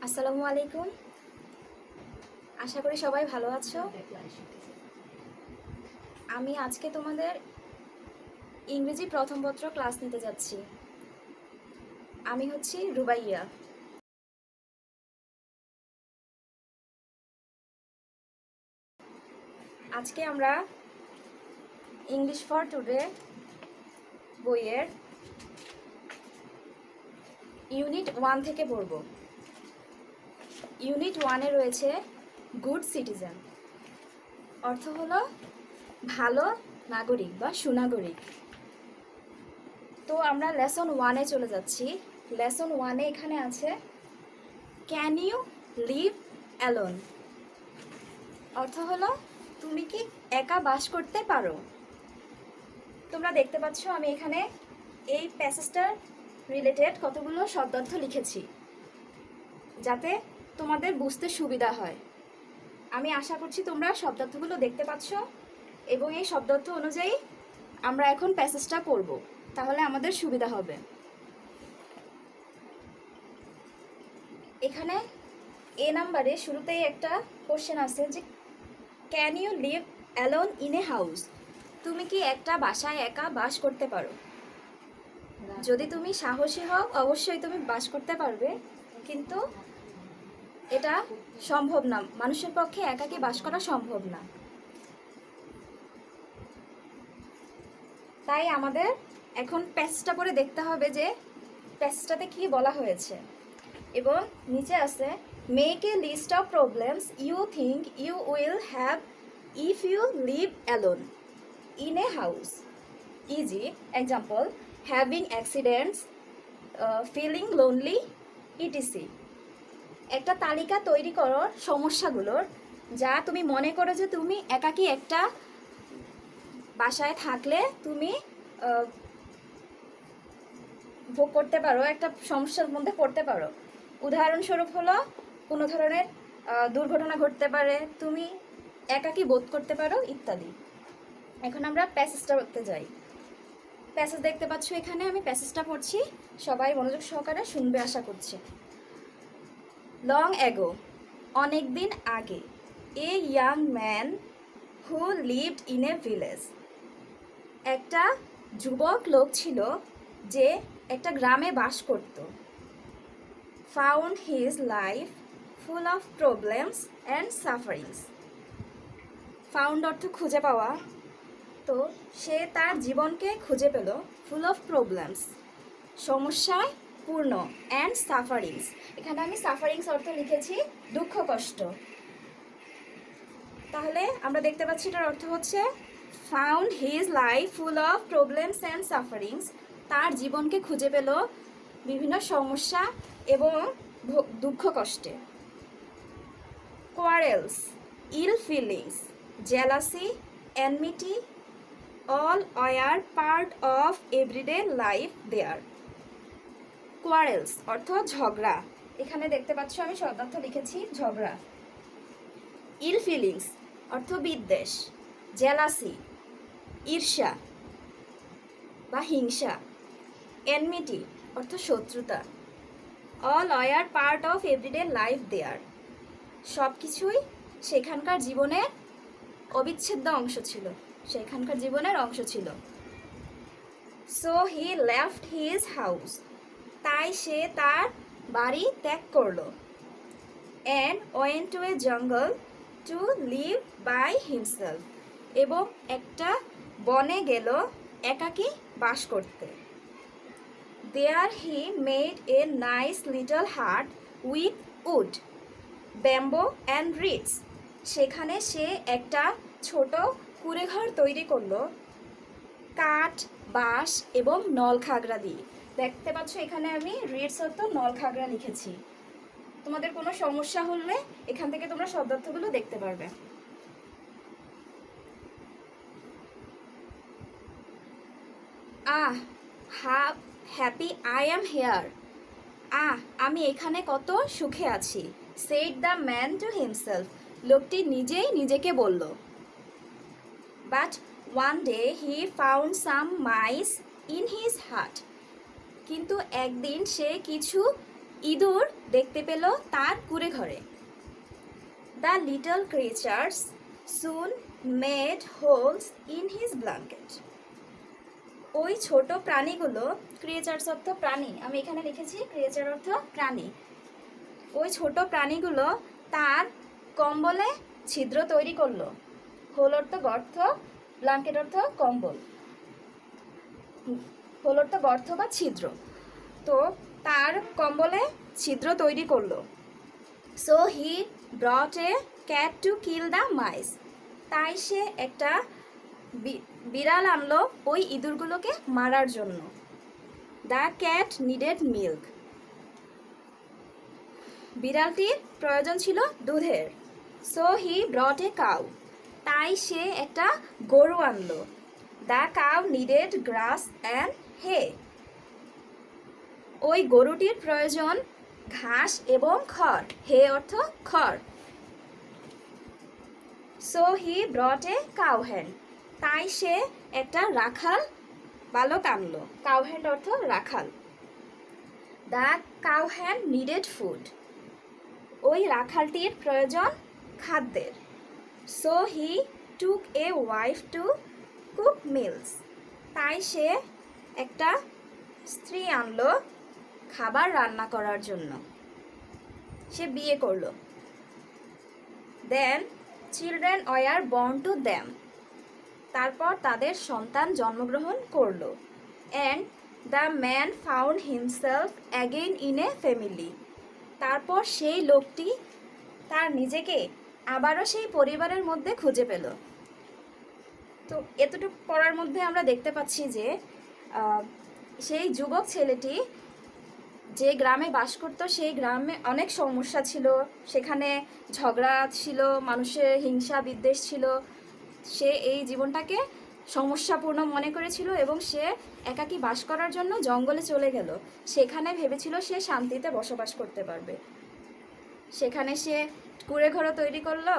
আসসালামু আলাইকুম। আশা করি সবাই ভালো আছো। আমি আজকে তোমাদের ইংরেজি প্রথম পত্র ক্লাস নিতে যাচ্ছি। আমি হচ্ছি রুবাইয়া। আজকে আমরা ইংলিশ ফর টুডে বইয়ের ইউনিট 1 থেকে পড়ব। ইউনিট 1-এ রয়েছে গুড সিটিজেন, অর্থ হলো ভালো নাগরিক বা সুনাগরিক। তো আমরা লেসন 1-এ চলে যাচ্ছি। লেসন 1-এ এখানে আছে ক্যান ইউ লিভ অ্যালোন, অর্থ হলো তুমি কি একা বাস করতে পারো। তোমরা দেখতে পাচ্ছ আমি এখানে এই প্যাসেজটার রিলেটেড কতগুলো শব্দার্থ লিখেছি যাতে তোমাদের বুঝতে সুবিধা হয়। আমি আশা করছি তোমরা শব্দার্থগুলো দেখতে পাচ্ছ এবং এই শব্দার্থ অনুযায়ী আমরা এখন প্যাসেজটা পড়ব, তাহলে আমাদের সুবিধা হবে। এখানে এ নাম্বারে শুরুতেই একটা কোশ্চেন আছে যে can you live alone in a house, তুমি কি একটা বাসায় একা বাস করতে পারো। যদি তুমি সাহসী হও অবশ্যই তুমি বাস করতে পারবে, কিন্তু এটা সম্ভব না, মানুষের পক্ষে একাকী বাস করা সম্ভব না। তাই আমাদের এখন প্যাসেজটা পড়ে দেখতে হবে যে প্যাসেজটাতে কি বলা হয়েছে। এবং নিচে আছে make a list of problems you think you will have if you live alone in a house, easy example having accidents, feeling lonely, etc. একটা তালিকা তৈরি করো সমস্যাগুলোর, যা তুমি মনে করো যে তুমি একাকী একটা বাসায় থাকলে তুমি ভোগ করতে পারো, একটা সমস্যার মধ্যে পড়তে পারো। উদাহরণস্বরূপ হলো কোনো ধরনের দুর্ঘটনা ঘটতে পারে, তুমি একাকী বোধ করতে পারো ইত্যাদি। এখন আমরা প্যাসেজটা পড়তে যাই। প্যাসেজ দেখতে পাচ্ছ এখানে, আমি প্যাসেজটা পড়ছি, সবাই মনোযোগ সহকারে শুনবে আশা করছি। লং অ্যাগো, অনেক দিন আগে, a young man who lived in a village, একটা যুবক লোক ছিল যে একটা গ্রামে বাস করত। Found his life full of problems and sufferings, found অর্থ খুঁজে পাওয়া, তো সে তার জীবনকে খুঁজে পেল ফুল অফ প্রবলেমস সমস্যায় পূর্ণ, অ্যান্ড সাফারিংস, এখানে আমি সাফারিংস অর্থ লিখেছি দুঃখ কষ্ট। তাহলে আমরা দেখতে পাচ্ছি এটার অর্থ হচ্ছে found his life full of problems and sufferings, তার জীবনকে খুঁজে পেল বিভিন্ন সমস্যা এবং দুঃখ কষ্টে। Quarrels, ill feelings, jealousy, enmity, all were part of everyday life there. Quarrels অর্থ ঝগড়া, এখানে দেখতে পাচ্ছ আমি শব্দার্থ লিখেছি ঝগড়া। ইল ফিলিংস অর্থ বিদ্বেষ, জেলাসি ঈর্ষা বা হিংসা, এনমিটি অর্থ শত্রুতা, all were part of everyday life there, সব কিছুই সেখানকার জীবনের অবিচ্ছেদ্য অংশ ছিল, সেখানকার জীবনের অংশ ছিল। So he left his house, তাই সে তার বাড়ি ত্যাগ করলো। অ্যান্ড ওয়েন্ট টু এ জঙ্গল টু লিভ বাই হিমসেলফ, এবং একটা বনে গেল একাকী বাস করতে। There he made a nice little hut with wood, bamboo and reeds, সেখানে সে একটা ছোট কুঁড়েঘর তৈরি করলো কাঠ, বাঁশ এবং নলখাগড়া দিয়ে। দেখতে পাচ্ছ এখানে আমি রিডস অর্থ নলখাগড়া লিখেছি। তোমাদের কোনো সমস্যা হলে এখান থেকে তোমরা শব্দার্থগুলো দেখতে পারবে। How happy I am here, আমি এখানে কত সুখে আছি। Said the man to himself, লোকটি নিজেই নিজেকে বলল। But one day he found some mice in his hut, কিন্তু একদিন সে কিছু ইঁদুর দেখতে পেল তার কুঁড়ে ঘরে। The little creatures soon made holes in his blanket. ওই ছোট প্রাণীগুলো, ক্রিয়েচার্স অর্থ প্রাণী, আমি এখানে লিখেছি ক্রিয়েচার অর্থ প্রাণী, ওই ছোট প্রাণীগুলো তার কম্বলে ছিদ্র তৈরি করলো। হোল অর্থ গর্ত, ব্ল্যাঙ্কেট অর্থ কম্বল, হোল অর্থ গর্ত বা ছিদ্র। তো তার কম্বলে ছিদ্র তৈরি করলো। So he brought a cat to kill the mice. তাই সে একটা বিড়াল আনলো ওই ইঁদুরগুলোকে মারার জন্য। The cat needed milk. বিড়ালটির প্রয়োজন ছিল দুধের। So he brought a cow. তাই সে একটা গরু আনলো। The cow needed grass and hay. ওই গরুটির প্রয়োজন ঘাস এবং খড়। হে অর্থ খড়। So he brought a cow hand. তাই সে একটা রাখাল বালক আনলো। কাউ হ্যান্ড অর্থ রাখাল। The cow hand needed food. ওই রাখালটির প্রয়োজন খাদ্যের। So he took a wife to cook meals. তাই সে একটা স্ত্রী আনলো খাবার রান্না করার জন্য। সে বিয়ে করলো। Then children were born to them. তারপর তাদের সন্তান জন্মগ্রহণ করলো। And the man found himself again in a family. তারপর সেই লোকটি তার নিজেকে আবারও সেই পরিবারের মধ্যে খুঁজে পেল। তো এতটুকু পড়ার মধ্যে আমরা দেখতে পাচ্ছি যে সেই যুবক ছেলেটি যে গ্রামে বাস করতো সেই গ্রামে অনেক সমস্যা ছিল, সেখানে ঝগড়া ছিল, মানুষের হিংসা বিদ্বেষ ছিল। সে এই জীবনটাকে সমস্যাপূর্ণ মনে করেছিল এবং সে একাকী বাস করার জন্য জঙ্গলে চলে গেল। সেখানে ভেবেছিল সে শান্তিতে বসবাস করতে পারবে। সেখানে সে কুঁড়ে ঘরও তৈরি করলো,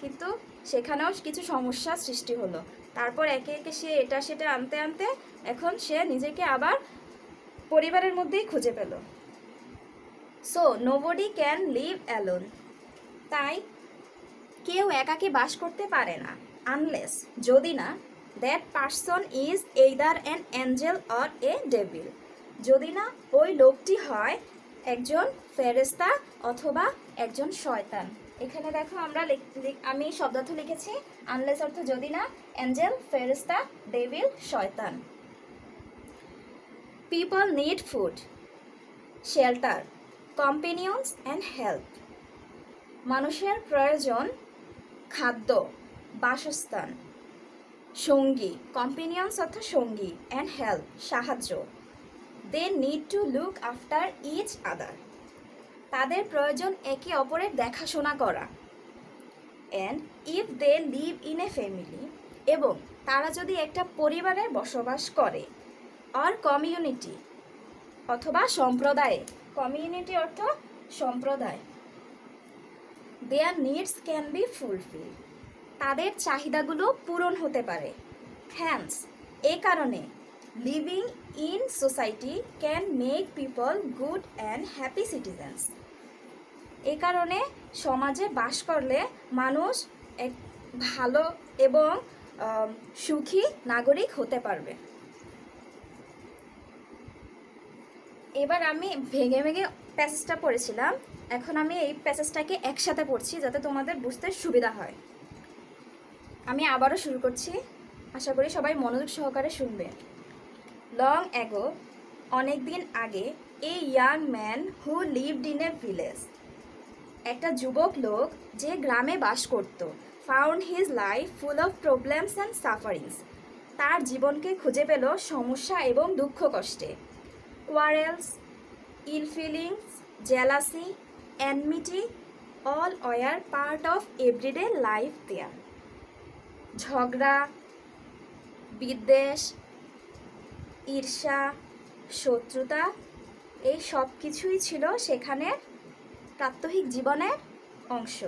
কিন্তু সেখানেও কিছু সমস্যার সৃষ্টি হলো। তারপর একে একে সে এটা সেটা আনতে আনতে এখন সে নিজেকে আবার পরিবারের মধ্যেই খুঁজে পেল। So nobody can live alone. তাই কেউ একাকী বাস করতে পারে না, আনলেস যদি না that person is either an angel or a devil. যদি না ওই লোকটি হয় একজন ফেরেশতা অথবা একজন শয়তান। এখানে দেখো আমি শব্দার্থ লিখেছি, আনলেস অর্থ যদি না, অ্যাঞ্জেল, ফেরেশতা, ডেভিল, শয়তান। People need food, shelter, companions and help. মানুষের প্রয়োজন খাদ্য, বাসস্থান, সঙ্গী, কম্পেনিয়ন্স অর্থ সঙ্গী, অ্যান্ড হেল্প সাহায্য। They need to look after each other. তাদের প্রয়োজন একে অপরের দেখাশোনা করা। And if they live in a family, এবং তারা যদি একটা পরিবারে বসবাস করে, অর কমিউনিটি অথবা সম্প্রদায়ে, কমিউনিটি অর্থ সম্প্রদায়, দেয়ার নিডস ক্যান বি ফুলফিল। তাদের চাহিদাগুলো পূরণ হতে পারে। হ্যান্স এই কারণে living in society can make people good and happy citizens. এই কারণে সমাজে বাস করলে মানুষ এক ভালো এবং সুখী নাগরিক হতে পারবে। এবার আমি ভেঙে ভেঙে প্যাসেজটা পড়েছিলাম, এখন আমি এই প্যাসেজটাকে একসাথে পড়ছি যাতে তোমাদের বুঝতে সুবিধা হয়। আমি আবারও শুরু করছি, আশা করি সবাই মনোযোগ সহকারে শুনবে। লং অ্যাগো, অনেক দিন আগে, a young man who lived in a village, একটা যুবক লোক যে গ্রামে বাস করত, found his life full of problems and sufferings. তার জীবনকে খুঁজে পেল সমস্যা এবং দুঃখ কষ্টে। Quarrels, ill feelings, jealousy, enmity, all were part of everyday life there. ঝগড়া, বিদ্বেষ, ঈর্ষা, শত্রুতা, এই সব কিছুই ছিল সেখানে প্রাত্যহিক জীবনের অংশ।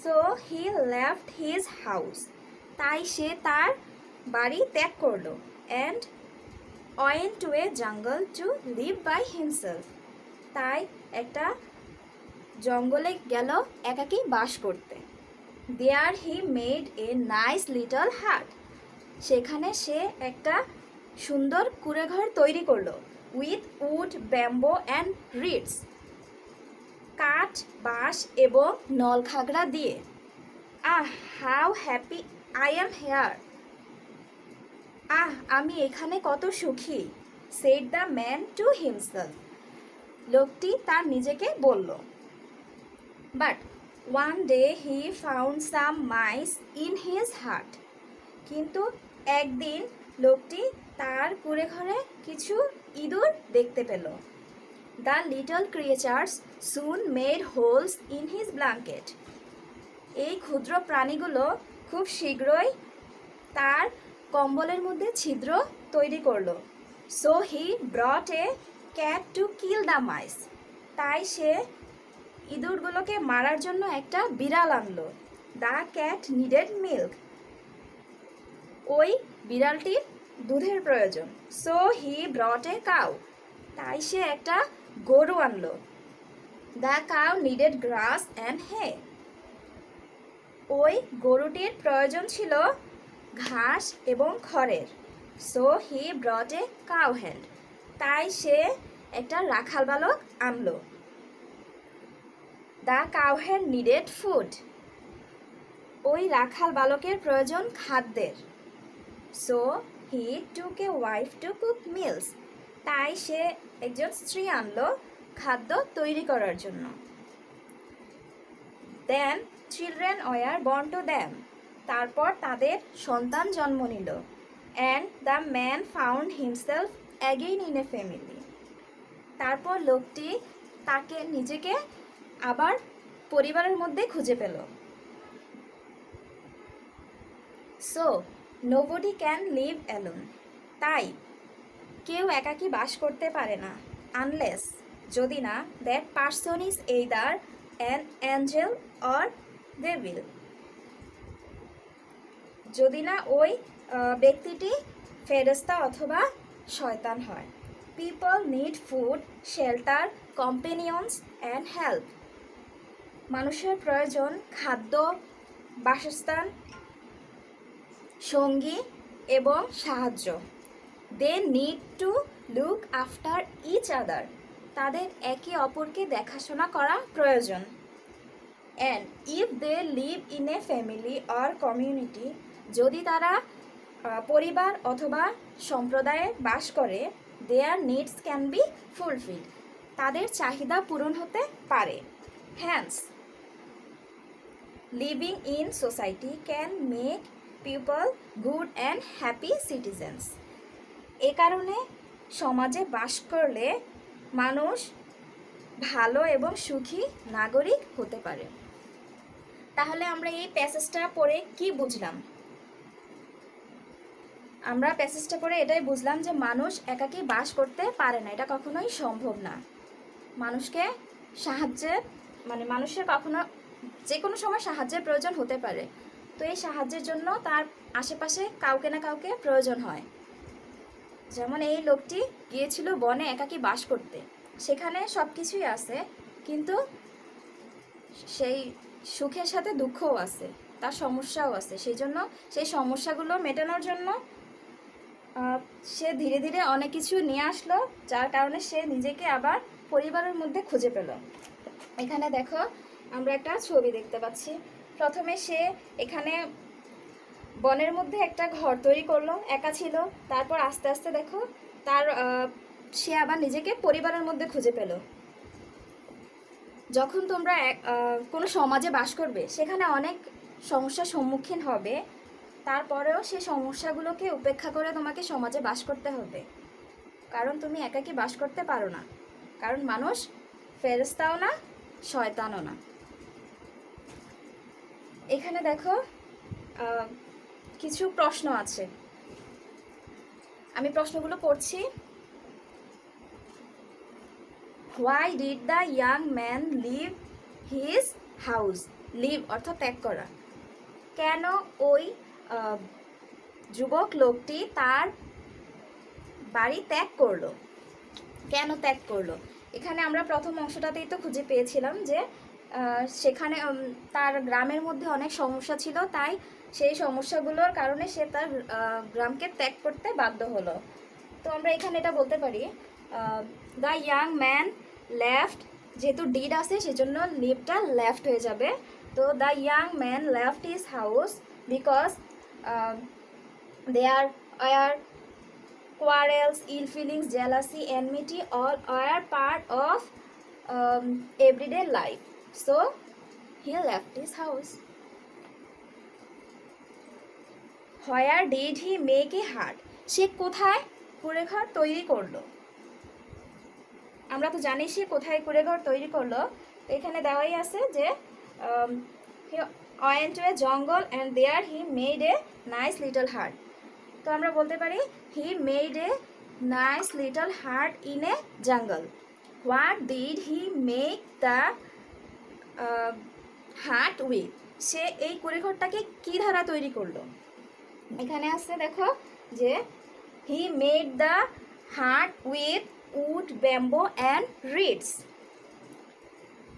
So he left his house, তাই সে তার বাড়ি ত্যাগ করলো। অ্যান্ড ওয়েন্ট টু এ জঙ্গল টু লিভ বাই হিমসেলফ, তাই একটা জঙ্গলে গেল একাকী বাস করতে। There he made a nice little hut, সেখানে সে একটা সুন্দর কুঁড়েঘর তৈরি করলো। With wood, bamboo and reeds, কাঠ, বাঁশ এবং নলখাগড়া দিয়ে। How happy I am here, আমি এখানে কত সুখী। Said the man to himself, লোকটি তার নিজেকে বলল। But one day he found some mice in his hut, কিন্তু একদিন লোকটি তার কুঁড়ে ঘরে কিছু ইঁদুর দেখতে পেল। The little creatures soon made holes in his blanket, এই ক্ষুদ্র প্রাণীগুলো খুব শীঘ্রই তার কম্বলের মধ্যে ছিদ্র তৈরি করলো। So he brought a cat to kill the mice, তাই সে ইঁদুরগুলোকে মারার জন্য একটা বিড়াল আনলো। দ্য ক্যাট নিডেড মিল্ক, ওই বিড়ালটির দুধের প্রয়োজন। So he brought a cow, তাই সে একটা গরু আনলো। The cow needed grass and hay, ওই গরুটির প্রয়োজন ছিল ঘাস এবং খড়ের। So he brought a cow hand, তাই সে একটা রাখাল বালক আনলো। The cow hand needed food, ওই রাখাল বালকের প্রয়োজন খাদ্যের। So he took a wife to cook meals, তাই সে একজন স্ত্রী আনলো খাদ্য তৈরি করার জন্য। Then children were born to them, তারপর তাদের সন্তান জন্ম নিল। And the man found himself again in a family, তারপর লোকটি তাকে নিজেকে আবার পরিবারের মধ্যে খুঁজে পেল। So nobody can live alone, তাই কেউ একাকী বাস করতে পারে না। আনলেস, যদি না, that person is either an angel or devil, যদি না ওই ব্যক্তিটি ফেরেশতা অথবা শয়তান হয়। People need food, shelter, companions and help, মানুষের প্রয়োজন খাদ্য, বাসস্থান, সঙ্গী এবং সাহায্য। They need to look after each other, তাদের একে অপরকে দেখাশোনা করা প্রয়োজন। And if they live in a family or community, যদি তারা পরিবার অথবা সম্প্রদায়ে বাস করে, their needs can be fulfilled, তাদের চাহিদা পূরণ হতে পারে। Hence living in society can make people good and happy citizens, এ কারণে সমাজে বাস করলে মানুষ ভালো এবং সুখী নাগরিক হতে পারে। তাহলে আমরা এই প্যাসেজটা পড়ে কি বুঝলাম? আমরা প্যাসেজটা পড়ে এটাই বুঝলাম যে মানুষ একাকী বাস করতে পারে না, এটা কখনোই সম্ভব না। মানুষকে সাহায্যের মানুষের কখনো যে কোনো সময় সাহায্যের প্রয়োজন হতে পারে, তো এই সাহায্যের জন্য তার আশেপাশে কাউকে না কাউকে প্রয়োজন হয়। যেমন এই লোকটি গিয়েছিল বনে একাকী বাস করতে, সেখানে সব কিছুই আছে, কিন্তু সেই সুখের সাথে দুঃখও আছে, তার সমস্যাও আছে। সেই জন্য সেই সমস্যাগুলো মেটানোর জন্য সে ধীরে ধীরে অনেক কিছু নিয়ে আসলো, যার কারণে সে নিজেকে আবার পরিবারের মধ্যে খুঁজে পেল। এখানে দেখো আমরা একটা ছবি দেখতে পাচ্ছি। প্রথমে সে এখানে বনের মধ্যে একটা ঘর তৈরি করলো, একা ছিল। তারপর আস্তে আস্তে দেখো সে আবার নিজেকে পরিবারের মধ্যে খুঁজে পেল। যখন তোমরা কোনো সমাজে বাস করবে, সেখানে অনেক সমস্যার সম্মুখীন হবে, তারপরেও সেই সমস্যাগুলোকে উপেক্ষা করে তোমাকে সমাজে বাস করতে হবে, কারণ তুমি একাকী বাস করতে পারো না, কারণ মানুষ ফেরেশতাও না, শয়তানও না। এখানে দেখো কিছু প্রশ্ন আছে, আমি প্রশ্নগুলো পড়ছি। Why did the young man leave his house, leave অর্থাৎ ত্যাগ করা, কেন ওই যুবক লোকটি তার বাড়ি ত্যাগ করলো, কেন ত্যাগ করলো? এখানে আমরা প্রথম অংশটাতেই তো খুঁজে পেয়েছিলাম যে সেখানে তার গ্রামের মধ্যে অনেক সমস্যা ছিল, তাই সেই সমস্যাগুলোর কারণে সে তার গ্রামকে ত্যাগ করতে বাধ্য হলো। তো আমরা এখানে এটা বলতে পারি দ্য ইয়াং ম্যান লেফট, যেহেতু ডিড আছে সেজন্য লিভটা লেফট হয়ে যাবে। তো the young man left his house because there are quarrels, ill feelings, jealousy, enmity, all are part of everyday life. So he left his house. Where did he make a hut? সে কোথায় কুঁড়েঘর তৈরি করলো? আমরা তো জানি সে কোথায় কুঁড়েঘর তৈরি করলো। তো এখানে দেওয়াই আছে যে he went to a jungle and there he made a nice little hut. তো আমরা বলতে পারি he made a nice little hut in a jungle. What did he make the hut with? সে এই কুঁড়েঘরটাকে কি দ্বারা তৈরি করলো? এখানে আছে দেখো যে he made the hut with wood, bamboo and reeds.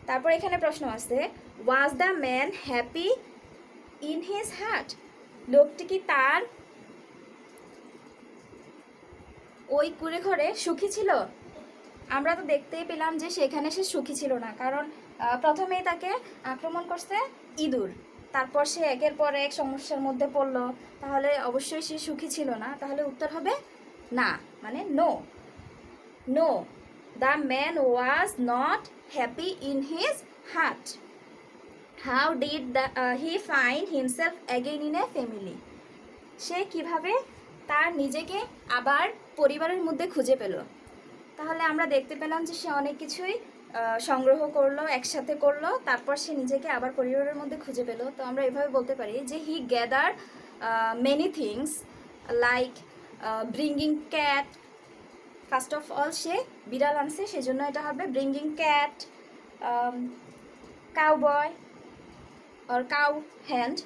তারপর এখানে প্রশ্ন আছে was the man happy in his hut? লোকটি কি তার ওই কুঁড়েঘরে সুখী ছিল? আমরা তো দেখতেই পেলাম যে সেখানে সে সুখী ছিল না, কারণ প্রথমেই তাকে আক্রমণ করছে ইঁদুর, তারপর সে একের পর এক সমস্যার মধ্যে পড়লো, তাহলে অবশ্যই সে সুখী ছিল না। তাহলে উত্তর হবে না, মানে no. No, the man was not happy in his hut. How did he find himself again in a family? সে কিভাবে তার নিজেকে আবার পরিবারের মধ্যে খুঁজে পেল? তাহলে আমরা দেখতে পেলাম যে সে অনেক কিছুই সংগ্রহ করলো, একসাথে করলো, তারপর সে নিজেকে আবার পরিবারের মধ্যে খুঁজে পেল। তো আমরা এভাবে বলতে পারি যে he gather many things like bringing cat. First of all সে বিড়াল আনছে, সেজন্য এটা হবে bringing cat, cowboy or cow hand,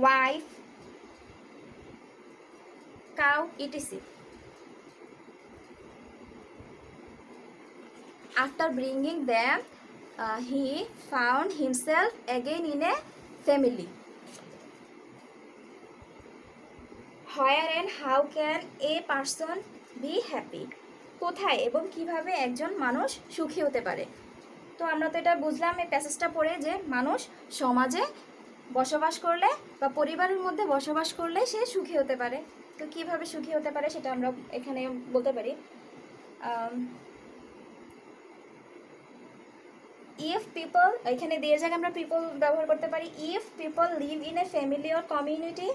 wife, cow, etc. After bringing them, he found himself again in a family. Where and how can a person be happy? কোথায় এবং কিভাবে একজন মানুষ সুখী হতে পারে? তো আমরা তো এটা বুঝলাম এই প্যাসেজটা পড়ে যে মানুষ সমাজে বসবাস করলে বা পরিবারের মধ্যে বসবাস করলে সে সুখী হতে পারে। তো কিভাবে সুখী হতে পারে সেটা আমরা এখানে বলতে পারি ইফ পিপল, এখানে দিয়ে জায়গায় আমরা পিপল ব্যবহার করতে পারি। If people live in a family or community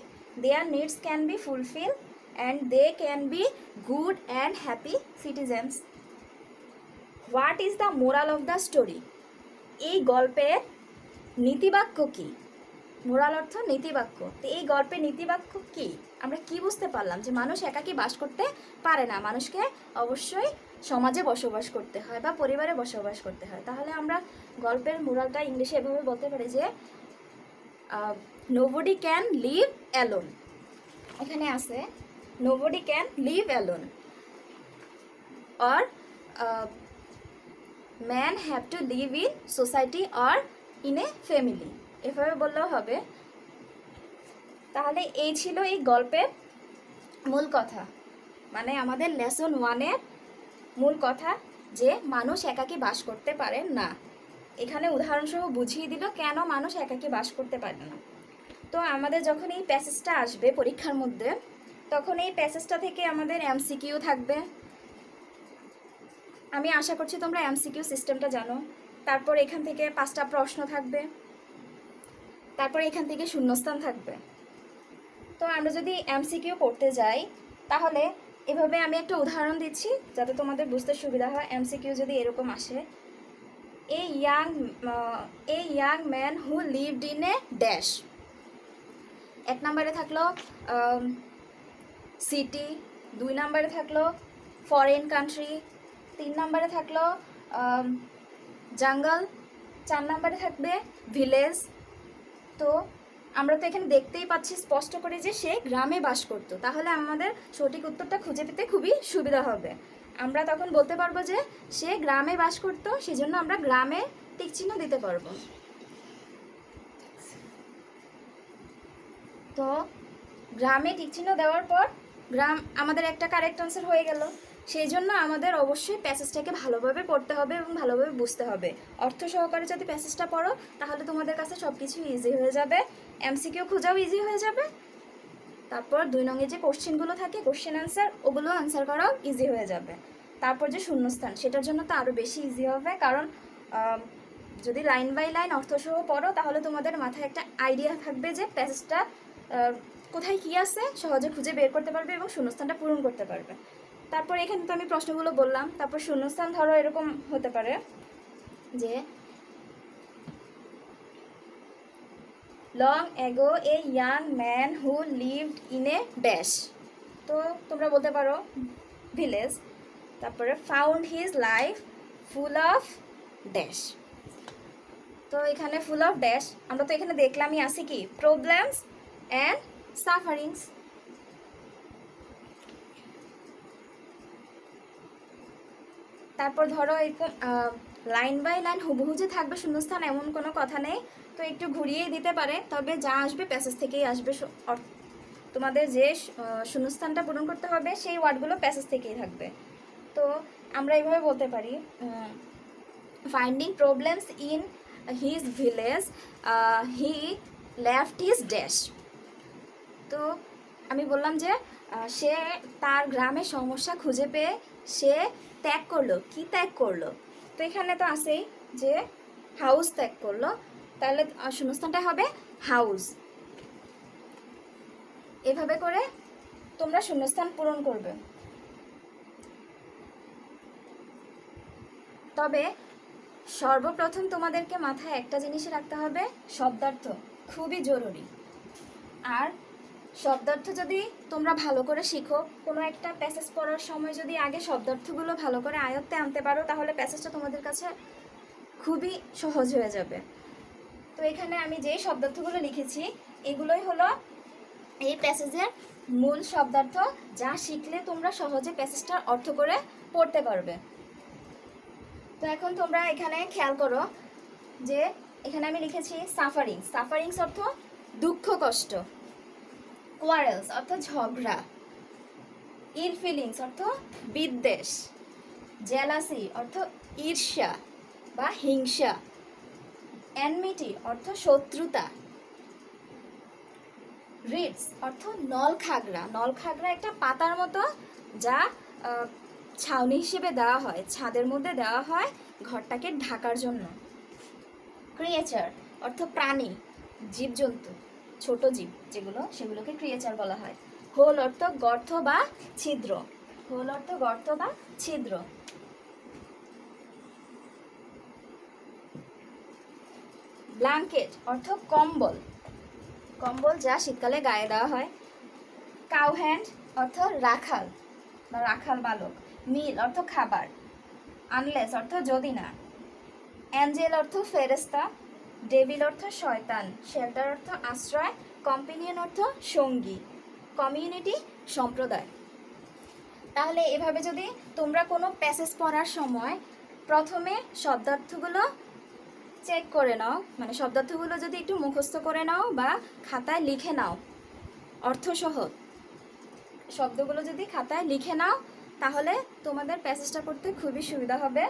their needs can be fulfil and they can be good and happy citizens. What is the moral of the story? এই গল্পের নীতিবাক্য কী? Moral অর্থ নীতিবাক্য। তো এই গল্পের নীতিবাক্য কী? আমরা কি বুঝতে পারলাম? যে মানুষ একাকী বাস করতে পারে না, মানুষকে অবশ্যই সমাজে বসবাস করতে হয় বা পরিবারে বসবাস করতে হয়। তাহলে আমরা গল্পের মোরালটা ইংলিশে এভাবে বলতে পারি যে নোবডি ক্যান লিভ অ্যালোন। এখানে আছে nobody can live alone or man have to live in society or in a family, এভাবে বললেও হবে। তাহলে এই ছিল এই গল্পের মূল কথা, মানে আমাদের লেসন 1-এর মূল কথা যে মানুষ একাকী বাস করতে পারে না। এখানে উদাহরণসহ বুঝিয়ে দিল কেন মানুষ একাকী বাস করতে পারে না। তো আমাদের যখন এই প্যাসেজটা আসবে পরীক্ষার মধ্যে, তখন এই প্যাসেজটা থেকে আমাদের এমসিকিউ থাকবে। আমি আশা করছি তোমরা এমসিকিউ সিস্টেমটা জানো। তারপর এখান থেকে 5টা প্রশ্ন থাকবে, তারপর এখান থেকে শূন্যস্থান থাকবে। তো আমরা যদি এমসিকিউ করতে যাই তাহলে এভাবে আমি একটা উদাহরণ দিচ্ছি যাতে তোমাদের বুঝতে সুবিধা হয়। এমসিকিউ যদি এরকম আসে, এ young man who lived in a dash. 1 নম্বরে থাকলো সিটি, 2 নম্বরে থাকলো ফরেন কান্ট্রি, 3 নম্বরে থাকলো জঙ্গল, 4 নম্বরে থাকবে ভিলেজ। তো আমরা তো এখানে দেখতেই পাচ্ছি স্পষ্ট করে যে সে গ্রামে বাস করত। তাহলে আমাদের সঠিক উত্তরটা খুঁজে পেতে খুবই সুবিধা হবে। আমরা তখন বলতে পারবো যে সে গ্রামে বাস করতো, সেজন্য আমরা গ্রামে টিক চিহ্ন দিতে পারবো। তো গ্রামে টিক চিহ্ন দেওয়ার পর গ্রাম আমাদের একটা কারেক্ট আনসার হয়ে গেল। সেই জন্য আমাদের অবশ্যই প্যাসেজটাকে ভালোভাবে পড়তে হবে এবং ভালোভাবে বুঝতে হবে। অর্থ সহকারে যদি প্যাসেজটা পড়ো তাহলে তোমাদের কাছে সব কিছু ইজি হয়ে যাবে, এমসিকিউ খোঁজাও ইজি হয়ে যাবে। তারপর 2 নঙে যে কোশ্চেনগুলো থাকে, কোশ্চেন আনসার, ওগুলো আনসার করাও ইজি হয়ে যাবে। তারপর যে শূন্যস্থান, সেটার জন্য তো আরও বেশি ইজি হবে, কারণ যদি লাইন বাই লাইন অর্থসহ পড়ো তাহলে তোমাদের মাথায় একটা আইডিয়া থাকবে যে প্যাসেজটা কোথায় কী আছে, সহজে খুঁজে বের করতে পারবে এবং শূন্যস্থানটা পূরণ করতে পারবে। তারপর এখানে তো আমি প্রশ্নগুলো বললাম। তারপর শূন্যস্থান ধরো এরকম হতে পারে যে long ago A young man who lived in a dash. তো তোমরা বলতে পারো ভিলেজ। তারপরে found his life full of dash. তো এখানে ফুল অফ ড্যাশ আমরা তো এখানে দেখলামই আছে কি, প্রবলেমস অ্যান্ড সাফারিংস। তারপর ধরো এরকম লাইন বাই লাইন হুবহু যে থাকবে শূন্যস্থান এমন কোনো কথা নেই, তো একটু ঘুরিয়েই দিতে পারে, তবে যা আসবে প্যাসেজ থেকেই আসবে। তোমাদের যে শূন্যস্থানটা পূরণ করতে হবে সেই ওয়ার্ডগুলো প্যাসেজ থেকেই থাকবে। তো আমরা এইভাবে বলতে পারি, finding problems in his village he left his dash. তো আমি বললাম যে সে তার গ্রামে সমস্যা খুঁজে পেয়ে সে ত্যাগ করলো। কি ত্যাগ করলো? তো এখানে তো আছেই যে হাউস ত্যাগ করলো, তাহলে শূন্যস্থানটা হবে হাউস। এভাবে করে তোমরা শূন্যস্থান পূরণ করবে। তবে সর্বপ্রথম তোমাদেরকে মাথায় একটা জিনিসই রাখতে হবে, শব্দার্থ খুবই জরুরি। আর শব্দার্থ যদি তোমরা ভালো করে শিখো, কোনো একটা প্যাসেজ পড়ার সময় যদি আগে শব্দার্থগুলো ভালো করে আয়ত্তে আনতে পারো তাহলে প্যাসেজটা তোমাদের কাছে খুবই সহজ হয়ে যাবে। তো এখানে আমি যেই শব্দার্থগুলো লিখেছি এগুলোই হলো এই প্যাসেজের মূল শব্দার্থ, যা শিখলে তোমরা সহজে প্যাসেজটার অর্থ করে পড়তে পারবে। তো এখন তোমরা এখানে খেয়াল করো যে এখানে আমি লিখেছি সাফারিংস। সাফারিংস অর্থ দুঃখ কষ্ট। কোয়ারেলস অর্থ ঝগড়া। ইল ফিলিংস অর্থ বিদ্বেষ। জেলাসি অর্থ ঈর্ষা বা হিংসা। এনমিটি অর্থ শত্রুতা। রিডস অর্থ নলখাগড়া। নলখাগড়া একটা পাতার মতো যা ছাউনি হিসেবে দেওয়া হয়, ছাদের মধ্যে দেওয়া হয় ঘরটাকে ঢাকার জন্য। ক্রিয়েচার অর্থ প্রাণী, জীবজন্তু, ছোট জীব যেগুলো, সেগুলোকে ক্রিয়েচার বলা হয়। হোল অর্থ গর্ত বা ছিদ্র। হোল অর্থ গর্ত বা ছিদ্র। ব্ল্যাঙ্কেট অর্থ কম্বল। কম্বল যা শীতকালে গায়ে দেওয়া হয়। কাউ হ্যান্ড অর্থ রাখাল বা রাখাল বালক। মিল অর্থ খাবার। আনলেস অর্থ যদি না। অ্যাঞ্জেল অর্থ ফেরেস্তা। ডেভিল অর্থ শয়তান। শেল্টার অর্থ আশ্রয়। কম্পেনিয়ন অর্থ সঙ্গী। কমিউনিটি সম্প্রদায়। তাহলে এভাবে যদি তোমরা কোনো প্যাসেজ পড়ার সময় প্রথমে শব্দার্থগুলো চেক করে নাও, মানে শব্দার্থগুলো যদি একটু মুখস্থ করে নাও বা খাতায় লিখে নাও, অর্থসহ শব্দগুলো যদি খাতায় লিখে নাও তাহলে তোমাদের প্যাসেজটা পড়তে খুবই সুবিধা হবে।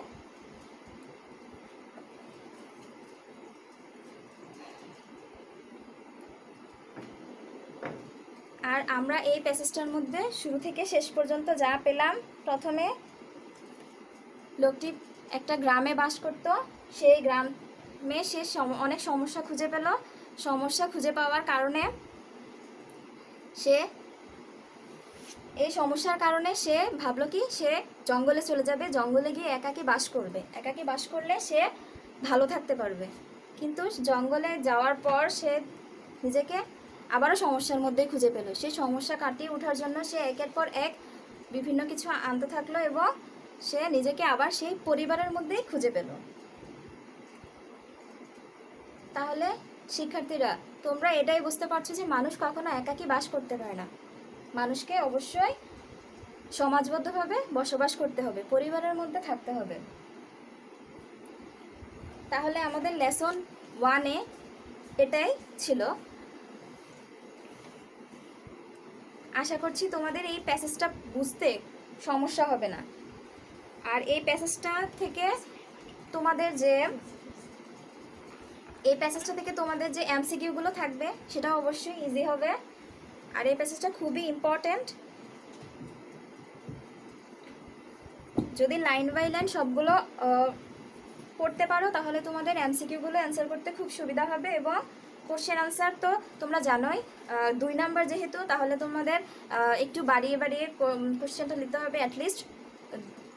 আর আমরা এই প্যাসেজটার মধ্যে শুরু থেকে শেষ পর্যন্ত যা পেলাম, প্রথমে লোকটি একটা গ্রামে বাস করত, সেই গ্রামে সে অনেক সমস্যা খুঁজে পেল। সমস্যা খুঁজে পাওয়ার কারণে এই সমস্যার কারণে সে ভাবলো কি সে জঙ্গলে চলে যাবে, জঙ্গলে গিয়ে একাকী বাস করবে। একাকী বাস করলে সে ভালো থাকতে পারবে। কিন্তু জঙ্গলে যাওয়ার পর সে নিজেকে আবারও সমস্যার মধ্যেই খুঁজে পেল। সেই সমস্যা কাটিয়ে ওঠার জন্য সে একের পর এক বিভিন্ন কিছু আনতে থাকলো এবং সে নিজেকে আবার সেই পরিবারের মধ্যেই খুঁজে পেল। তাহলে শিক্ষার্থীরা তোমরা এটাই বুঝতে পারছো যে মানুষ কখনো একাকী বাস করতে পারে না। মানুষকে অবশ্যই সমাজবদ্ধভাবে বসবাস করতে হবে, পরিবারের মধ্যে থাকতে হবে। তাহলে আমাদের লেসন 1-এ এটাই ছিল। আশা করছি তোমাদের এই প্যাসেজটা বুঝতে সমস্যা হবে না। আর এই প্যাসেজটা থেকে তোমাদের যে এমসিকিউগুলো থাকবে সেটা অবশ্যই ইজি হবে। আর এই প্যাসেজটা খুবই ইম্পর্ট্যান্ট। যদি লাইন বাই লাইন সবগুলো পড়তে পারো তাহলে তোমাদের এমসিকিউগুলো অ্যান্সার করতে খুব সুবিধা হবে। এবং কোশ্চেন আনসার তো তোমরা জানোই 2 নাম্বার যেহেতু, তাহলে তোমাদের একটু বাড়িয়ে বাড়িয়ে কোশ্চেনটা লিখতে হবে। অ্যাটলিস্ট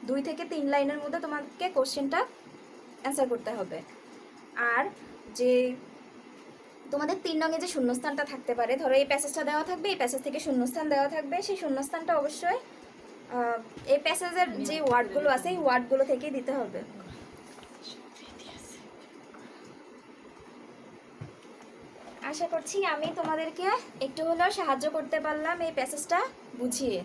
2 থেকে 3 লাইনের মধ্যে তোমাকে কোশ্চেনটা অ্যান্সার করতে হবে। আর যে তোমাদের 3 রঙে যে শূন্যস্থানটা থাকতে পারে, ধরো এই প্যাসেজটা দেওয়া থাকবে, এই প্যাসেজ থেকে শূন্যস্থান দেওয়া থাকবে, সেই শূন্যস্থানটা অবশ্যই এই প্যাসেজের যে ওয়ার্ডগুলো আছে এই ওয়ার্ডগুলো থেকেই দিতে হবে। আশা করছি আমি তোমাদেরকে একটু হলেও সাহায্য করতে পারলাম এই প্যাসেজটা বুঝিয়ে।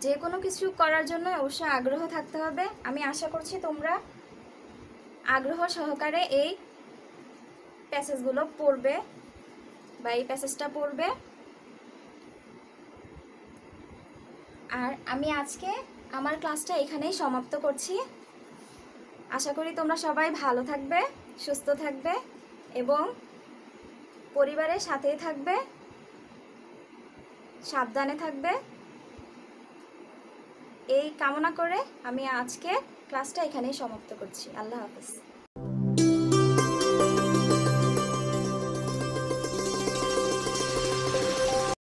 যে কোনো কিছু করার জন্য অবশ্যই আগ্রহ থাকতে হবে। আমি আশা করছি তোমরা আগ্রহ সহকারে এই প্যাসেজগুলো পড়বে বা এই প্যাসেজটা পড়বে। আর আমি আজকে আমার ক্লাসটা এখানেই সমাপ্ত করছি। আশা করি তোমরা সবাই ভালো থাকবে, সুস্থ থাকবে এবং পরিবারের সাথেই থাকবে, সাবধানে থাকবে। এই কামনা করে আমি আজকে ক্লাসটা এখানেই সমাপ্ত করছি। আল্লাহ হাফেজ।